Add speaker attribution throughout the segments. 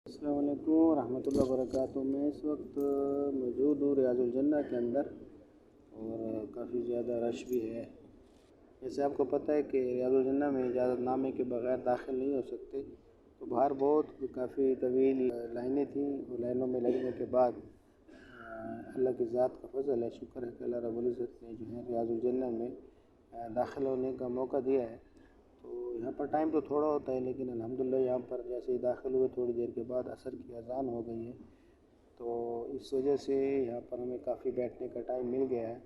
Speaker 1: अस्सलाम वालेकुम रहमतुल्लाहि वबरकातुहू। मैं इस वक्त मौजूद हूँ रियाज़ उल जन्नह के अंदर और काफ़ी ज़्यादा रश भी है। जैसे आपको पता है कि रियाज़ उल जन्नह में इजाज़तनामे के बग़ैर दाखिल नहीं हो सकते, तो बाहर बहुत काफ़ी तवील लाइनें थीं और लाइनों में लगने के बाद अल्लाह की ज़ात का फ़ज़ल है, शुक्र है कि अल्लाह रब्बुल इज़्ज़त ने जो है रियाज़ उल जन्नह में दाखिल होने का मौका दिया है। तो यहाँ पर टाइम तो थोड़ा होता है, लेकिन अल्हम्दुलिल्लाह यहाँ पर जैसे ही दाखिल हुए थोड़ी देर के बाद असर की अज़ान हो गई है, तो इस वजह से यहाँ पर हमें काफ़ी बैठने का टाइम मिल गया है।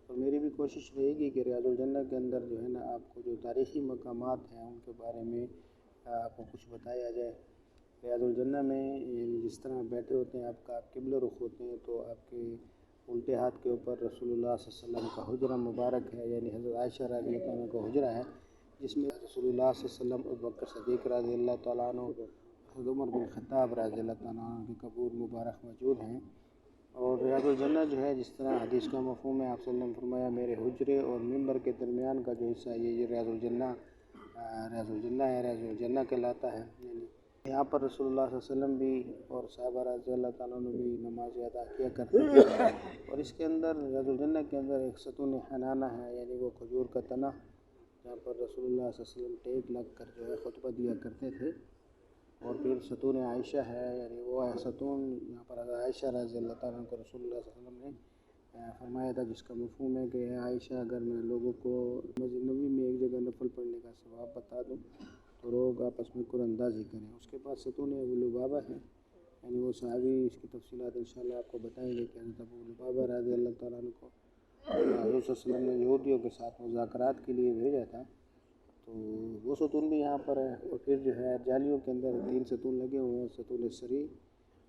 Speaker 1: और मेरी भी कोशिश रहेगी कि रियाज़ उल जन्नह के अंदर जो है ना, आपको जो तारीख़ी मकामात हैं उनके बारे में आपको कुछ बताया जाए। रियाज़ उल जन्नह में यानी जिस तरह बैठे होते हैं, आप क़िबला रुख़ होते हैं, तो आपके उल्टे हाथ के ऊपर रसूलुल्लाह सल्लल्लाहु अलैहि वसल्लम का हुजरा मुबारक है, यानी हज़रत आयशा रज़ियल्लाहु अन्हा का हुजरा है, जिसमें रसूलुल्लाह सल्लल्लाहु अलैहि वसल्लम, अबू बकर सिद्दीक़ रज़ियल्लाहु तआला अन्हु, हज़रत उमर बिन ख़त्ताब रज़ियल्लाहु तआला अन्हु के कब्र मुबारक मौजूद हैं। और रियाज़ उल जन्नह जो है, जिस तरह हदीस का मफ़हूम है, आप सल्लल्लाहु अलैहि वसल्लम फरमाया, मेरे हुजरे और मिंबर के दरमियान का जो हिस्सा है ये रियाज़ उल जन्नह है, रियाज़ उल जन्नह कहलाता है। यहाँ पर रसूलुल्लाह सल्लल्लाहु अलैहि वसल्लम भी और सहाबा रज़ियल्लाहु तआला अन्हुम भी नमाज अदा किया करते थे। और इसके अंदर रियाज़ उल जन्नह के अंदर एक सतून हनाना है, यानी वो खजूर का तना, जहाँ पर रसूलुल्लाह सल्लल्लाहु अलैहि वसल्लम टेक लग कर जो है खुतबा दिया करते थे। और फिर सतून आयशा है, यानी वो है सतून यहाँ पर आयशा रज़ियल्लाहु तआला अन्हा को रसूलुल्लाह सल्लल्लाहु अलैहि वसल्लम ने फरमाया था, जिसका मफ़हूम है कि आयशा, अगर मैं लोगों को मस्जिद नबवी में एक जगह नफल पढ़ने का सवाब बता दूँ तो लोग आपस में कुरअंदाज़ी करें। उसके बाद सतून अबू लुबाबा है, यानी वो सहाबी, इसकी तफ़सीलात इंशाअल्लाह आपको बताएंगे कि हज़रत अबू लुबाबा रज़ियल्लाहु तआला अन्हु को हज़रत सल्लल्लाहु अलैहि वसल्लम ने यहूदियों के साथ मुज़ाकरात के लिए भेजा था, तो वो सतून भी यहाँ पर है। और फिर जो है जालियों के अंदर 3 सतून लगे हुए हैं। सतून सरी,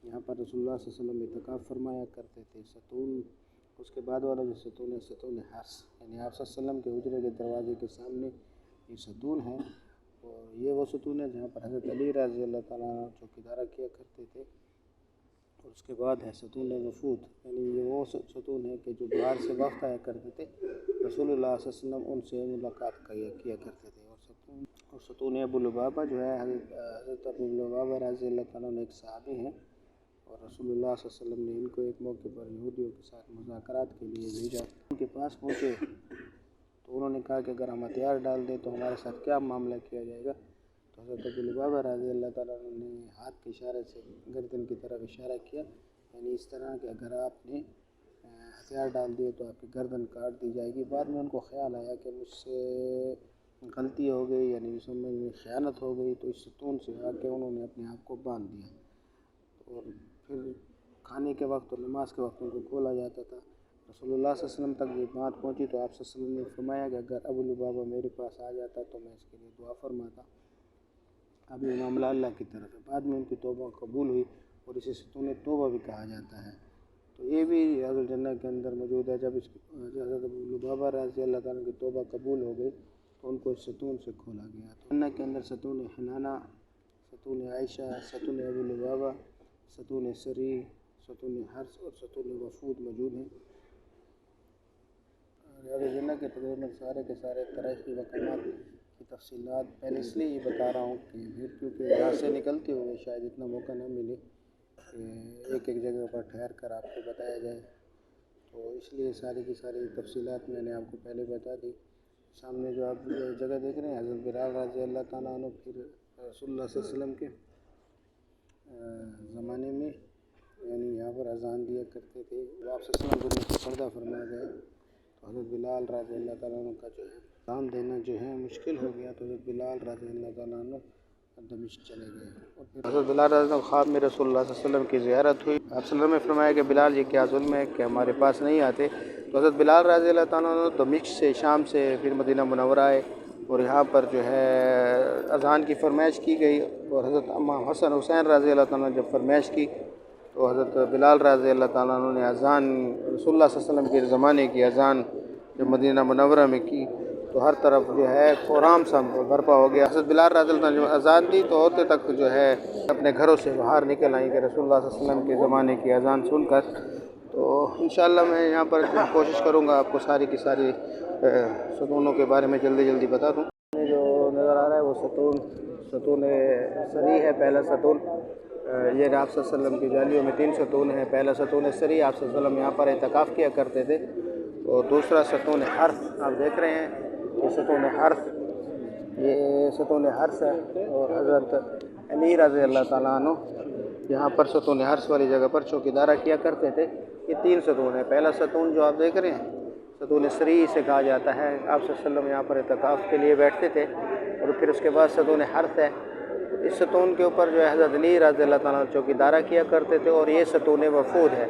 Speaker 1: यहाँ पर रसूलुल्लाह सल्लल्लाहु अलैहि वसल्लम इतिकाफ़ फरमाया करते थे। सतून, उसके बाद वाला जो सतून है, सतून हर्स, यानी आप सल्लल्लाहु अलैहि वसल्लम के हुजरे के दरवाजे के सामने ये सतून है। और ये वो सतून है जहाँ पर हज़रत अली रज़ियल्लाहु तआला अन्हु चौकीदारा किया करते थे। और उसके बाद है सतून वफ़ूद, यानी ये वो सतून है कि जो बाहर से वफ़द आया करते थे, रसूलुल्लाह सल्लल्लाहु अलैहि वसल्लम उनसे मुलाकात किया करते थे। और सतून अबू लुबाबा जो है, हज़रत अबू लुबाबा रज़ियल्लाहु तआला अन्हु एक सहाबी हैं, और रसूलुल्लाह सल्लल्लाहु अलैहि वसल्लम ने इनको एक मौके पर यहूदियों के साथ मुज़ाकरात के लिए भेजा। उनके पास पहुँचे तो उन्होंने कहा कि अगर हम हथियार डाल दें तो हमारे साथ क्या मामला किया जाएगा। तो हज़रत अबू लुबाबा रज़ियल्लाहु तआला अन्हु ने हाथ के इशारे से गर्दन की तरफ इशारा किया, यानी इस तरह कि अगर आपने हथियार डाल दिए तो आपकी गर्दन काट दी जाएगी। बाद में उनको ख्याल आया कि मुझसे गलती हो गई, यानी समझ में ख़यानत हो गई, तो इस सतून से आके उन्होंने अपने आप को बांध दिया। और फिर खाने के वक्त और नमाज के वक्त उनको खोला जाता था। रसूलुल्लाह सल्लल्लाहु अलैहि वसल्लम तक ये बात पहुँची तो आप सल्लल्लाहु अलैहि वसल्लम ने फरमाया कि अगर अबू लुबाबा मेरे पास आ जाता तो मैं इसके लिए दुआ फरमाता। अब ये मामला अल्लाह की तरफ है। बाद में उनकी तौबा कबूल हुई और इसे सतून तौबा भी कहा जाता है। तो ये भी रियाज़ उल जन्नह के अंदर मौजूद है। जब हज़रत अबू लुबाबा रज़ियल्लाहु तआला की तौबा कबूल हो गई तो उनको इस सतून से खोला गया। तो जन्नत के अंदर सतून हनाना, सतून आयशा, सतून अबू लुबाबा, सतून सरी, सतून हर्स और सतून वफ़ूद मौजूद हैं। रियाज़ उल जन्नह के तकरीबन सारे के सारे तारीख़ी मकामात की तफ़सीलात पहले इसलिए ये बता रहा हूँ कि फिर क्योंकि यहाँ से निकलते हुए शायद इतना मौका न मिले कि एक एक जगह पर ठहर कर आपको बताया जाए, तो इसलिए सारी की सारी तफ़सीलात मैंने आपको पहले बता दी। सामने जो आप जगह देख रहे हैं, हज़रत बिलाल रज़ियल्लाहु तआला अन्हु फिर रसूलुल्लाह सल्लल्लाहु अलैहि वसल्लम के ज़माने में यानी यहाँ पर अज़ान दिया करते थे। आप सल्लल्लाहु अलैहि वसल्लम को पर्दा फरमा गए तो हज़रत बिलाल रज़ियल्लाहु तआला अन्हु का जो है अज़ान देना जो है मुश्किल हो गया, तो हज़रत बिलाल रज़ियल्लाहु तआला अन्हु दमिश्क चले गए। और फिर हज़रत बिलाल रज़ियल्लाहु अन्हु ख्वाब में रसूलुल्लाह सल्लल्लाहु अलैहि वसल्लम की ज़ियारत हुई। आप सल्लल्लाहु अलैहि वसल्लम ने फरमाया कि बिलाल ये क्या ज़ुल्म है कि हमारे पास नहीं आते। तो हज़रत बिलाल रज़ियल्लाहु तआला अन्हु दमिश्क से, शाम से फिर मदीना मुनव्वरा आए और यहाँ पर जो है अज़ान की फरमाइश की गई। और हज़रत इमाम हसन हुसैन रज़ियल्लाहु तआला अन्हु ने जब फरमाइश की तो हज़रत बिलाल रज़ियल्लाहु तआला अन्हु ने अज़ान रसूलुल्लाह सल्लल्लाहु अलैहि वसल्लम के ज़माने की अज़ान जब मदीना मुनव्वरा में की तो हर तरफ जो है कोराम सा बर्पा हो गया। हज़रत बिलाल रज़ियल्लाहु अन्हु ने जब अज़ान दी तो औरतें तक जो है अपने घरों से बाहर निकल आईं कि रसूलुल्लाह सल्लल्लाहु अलैहि वसल्लम के ज़माने की अज़ान सुनकर। तो इंशाअल्लाह मैं यहाँ पर कोशिश करूँगा आपको सारी की सारी सतूनों के बारे में जल्दी जल्दी बता दूँ। जो नज़र आ रहा है वो सतून सरी है, पहला सतून। یہ آپ صلی اللہ علیہ وسلم کی جالیوں میں 3 ستون ہیں۔ پہلا ستون سری، آپ صلی اللہ علیہ وسلم یہاں پر اعتکاف کیا کرتے تھے، اور دوسرا ستون حرث آپ دیکھ رہے ہیں، یہ ستون حرث، یہ ستون حرث ہے، اور حضرت علی رضی اللہ تعالیٰ عنہ یہاں پر ستون حرث والی جگہ پر چوکیدارہ کیا کرتے تھے۔ یہ 3 ستون ہیں۔ پہلا ستون جو آپ دیکھ رہے ہیں ستون سری سے کہا جاتا ہے، آپ صلی اللہ علیہ وسلم یہاں پر اعتکاف کے لیے بیٹھتے تھے، اور پھر اس کے بعد ستون حرث ہے۔ اس ستون کے اوپر جو ہے حضرت علی رضی اللہ تعالیٰ چوکیدارہ کیا کرتے تھے، اور یہ ستون وفود ہے۔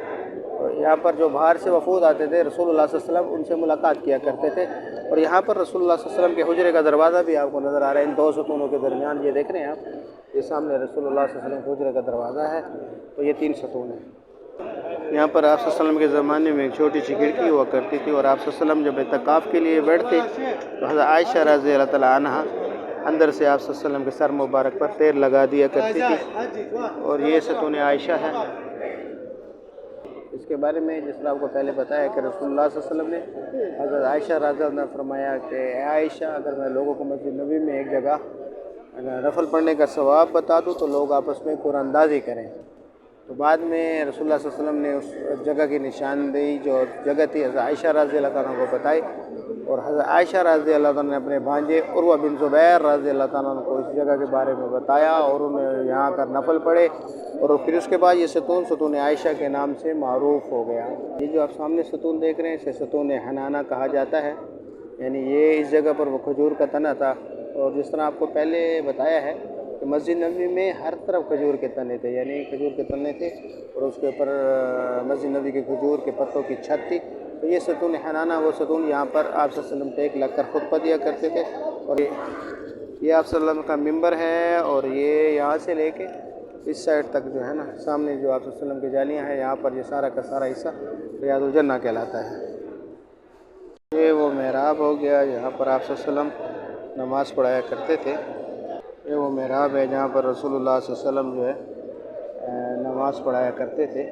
Speaker 1: اور یہاں پر جو باہر سے وفود آتے تھے رسول اللہ صلی اللہ علیہ وسلم ان سے ملاقات کیا کرتے تھے، اور یہاں پر رسول اللہ صلی اللہ علیہ وسلم کے حجرے کا دروازہ بھی آپ کو نظر آ رہا ہے ان 2 ستونوں کے درمیان۔ یہ دیکھ رہے ہیں آپ، یہ سامنے رسول اللہ صلی اللہ علیہ وسلم کے حجرے کا دروازہ ہے، تو یہ 3 ستون ہیں۔ یہاں پر آپ صلی اللہ علیہ وسلم کے زمانے میں ایک چھوٹی سی کھڑکی ہوا کرتی تھی، اور آپ صلی اللہ علیہ وسلم جب اعتکاف کے لیے بیٹھتے تو حضرت عائشہ رضی اللہ تعالیٰ عنہ اندر سے آپ صلی اللہ علیہ وسلم کے سر مبارک پر تیر لگا دیا کرتی تھی، اور یہ ستون عائشہ ہے۔ اس کے بارے میں جس طرح آپ کو پہلے بتایا کہ رسول اللہ صلی اللہ علیہ وسلم نے حضرت عائشہ رضی اللہ عنہ نے فرمایا کہ اے عائشہ، اگر میں لوگوں کو مسجد نبوی میں ایک جگہ نفل پڑھنے کا ثواب بتا دوں تو لوگ آپس میں قرآن اندازی کریں۔ تو بعد میں رسول اللہ صلی اللہ علیہ وسلم نے اس جگہ کی نشاندہی جو جگہ تھی حضرت عائشہ رضی اللہ تعالیٰ کو بتائی، اور حضرت عائشہ رضی اللہ تعالیٰ نے اپنے بھانجے عروہ بن زبیر رضی اللہ تعالیٰ کو اس جگہ کے بارے میں بتایا، اور انہیں یہاں کر نفل پڑھے، اور پھر اس کے بعد یہ ستون عائشہ کے نام سے معروف ہو گیا۔ یہ جو آپ سامنے ستون دیکھ رہے ہیں اسے ستون حنانہ کہا جاتا ہے، یعنی یہ اس جگہ پر وہ کھجور کا تنا تھا، اور جس طرح آپ کو پہلے بتایا ہے کہ مسجد نبوی میں ہر طرف کھجور کے تنے تھے، یعنی کھجور کے تنے تھے، اور اس کے اوپر مسجد نبوی کے کھجور کے پتوں کی چھت تھی۔ تو یہ ستون حنانہ وہ ستون یہاں پر آپ صلی اللہ علیہ وسلم ٹیک لگ کر خطبہ دیا کرتے تھے، اور یہ آپ صلی اللہ علیہ وسلم کا ممبر ہے، اور یہ یہاں سے لے کے اس سائڈ تک جو ہے نا سامنے جو آپ صلی اللہ علیہ وسلم کی جالیاں ہیں، یہاں پر یہ سارا کا سارا حصہ ریاض الجنہ کہلاتا ہے۔ یہ وہ محراب ہو گیا جہاں پر آپ صلی اللہ علیہ وسلم نماز پڑھایا کرتے تھے۔ یہ وہ محراب ہے جہاں پر رسول اللہ صلی اللہ علیہ وسلم جو ہے نماز پڑھایا کرتے تھے۔